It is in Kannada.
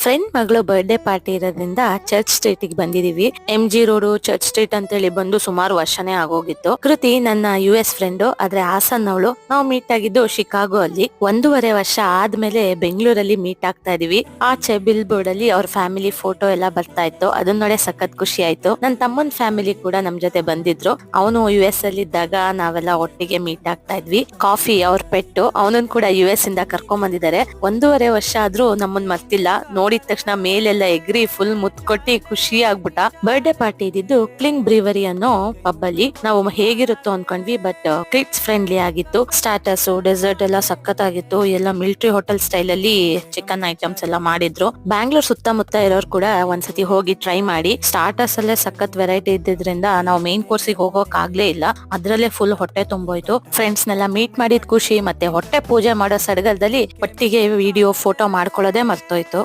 ಫ್ರೆಂಡ್ ಮಗಳು ಬರ್ಡೇ ಪಾರ್ಟಿ ಇರೋದ್ರಿಂದ ಚರ್ಚ್ ಸ್ಟ್ರೀಟ್ ಗೆ ಬಂದಿದೀವಿ. MG ರೋಡ್ ಚರ್ಚ್ ಸ್ಟ್ರೀಟ್ ಅಂತ ಹೇಳಿ ಬಂದು ಸುಮಾರು ವರ್ಷನೇ ಆಗೋಗಿತ್ತು. ಕೃತಿ ನನ್ನ US ಫ್ರೆಂಡ್, ಆದ್ರೆ ಹಾಸನ್ ಅವಳು. ನಾವು ಮೀಟ್ ಆಗಿದ್ದು ಶಿಕಾಗೋ ಅಲ್ಲಿ. 1.5 ವರ್ಷ ಆದ್ಮೇಲೆ ಬೆಂಗಳೂರಲ್ಲಿ ಮೀಟ್ ಆಗ್ತಾ ಇದೀವಿ. ಆಚೆ ಬಿಲ್ ಬೋರ್ಡ್ ಅಲ್ಲಿ ಅವ್ರ ಫ್ಯಾಮಿಲಿ ಫೋಟೋ ಎಲ್ಲ ಬರ್ತಾ ಇತ್ತು. ಅದನ್ನ ನೋಡಿ ಸಖತ್ ಖುಷಿ ಆಯ್ತು. ನನ್ನ ತಮ್ಮನ್ ಫ್ಯಾಮಿಲಿ ಕೂಡ ನಮ್ ಜೊತೆ ಬಂದಿದ್ರು. ಅವನು US ಅಲ್ಲಿ ಇದ್ದಾಗ ನಾವೆಲ್ಲ ಒಟ್ಟಿಗೆ ಮೀಟ್ ಆಗ್ತಾ ಇದ್ವಿ. ಕಾಫಿ ಅವ್ರ ಪೆಟ್ಟು, ಅವನನ್ ಕೂಡ US ಇಂದ ಕರ್ಕೊಂಡ್ ಬಂದಿದ್ದಾರೆ. 1.5 ವರ್ಷ ಆದ್ರೂ ನಮ್ಮನ್ ಮರ್ತಿಲ್ಲ. ನೋಡಿದ ತಕ್ಷಣ ಮೇಲೆಲ್ಲ ಎಗ್ರಿ ಫುಲ್ ಮುತ್ಕೊಟ್ಟಿ ಖುಷಿ ಆಗ್ಬಿಟ್ಟ. ಬರ್ಡೇ ಪಾರ್ಟಿ ಇದ್ದಿದ್ದು ಕ್ಲಿಂಗ್ ಬ್ರೀವರಿ ಅನ್ನೋ ಪಬ್ ಅಲ್ಲಿ. ನಾವು ಹೇಗಿರುತ್ತೋ ಅನ್ಕೊಂಡ್ವಿ, ಬಟ್ ಕಿಡ್ಸ್ ಫ್ರೆಂಡ್ಲಿ ಆಗಿತ್ತು. ಸ್ಟಾರ್ಟರ್ಸ್, ಡೆಸರ್ಟ್ ಎಲ್ಲ ಸಖತ್ತಾಗಿತ್ತು. ಎಲ್ಲ ಮಿಲಿಟರಿ ಹೋಟೆಲ್ ಸ್ಟೈಲ್ ಅಲ್ಲಿ ಚಿಕನ್ ಐಟಮ್ಸ್ ಎಲ್ಲ ಮಾಡಿದ್ರು. ಬ್ಯಾಂಗ್ಳೂರ್ ಸುತ್ತಮುತ್ತ ಇರೋರು ಕೂಡ ಒಂದ್ಸತಿ ಹೋಗಿ ಟ್ರೈ ಮಾಡಿ. ಸ್ಟಾರ್ಟರ್ಸ್ ಅಲ್ಲೇ ಸಖತ್ ವೆರೈಟಿ ಇದ್ದಿದ್ರಿಂದ ನಾವು ಮೇನ್ ಕೋರ್ಸ್ ಗೆ ಹೋಗೋಕ್ ಆಗ್ಲೇ ಇಲ್ಲ. ಅದ್ರಲ್ಲೇ ಫುಲ್ ಹೊಟ್ಟೆ ತುಂಬೋಯ್ತು. ಫ್ರೆಂಡ್ಸ್ ನೆಲ್ಲ ಮೀಟ್ ಮಾಡಿದ್ ಖುಷಿ ಮತ್ತೆ ಹೊಟ್ಟೆ ಪೂಜೆ ಮಾಡೋ ಸಡಗರದಲ್ಲಿ ಒಟ್ಟಿಗೆ ವಿಡಿಯೋ ಫೋಟೋ ಮಾಡ್ಕೊಳ್ಳೋದೇ ಮರ್ತೋಯ್ತು.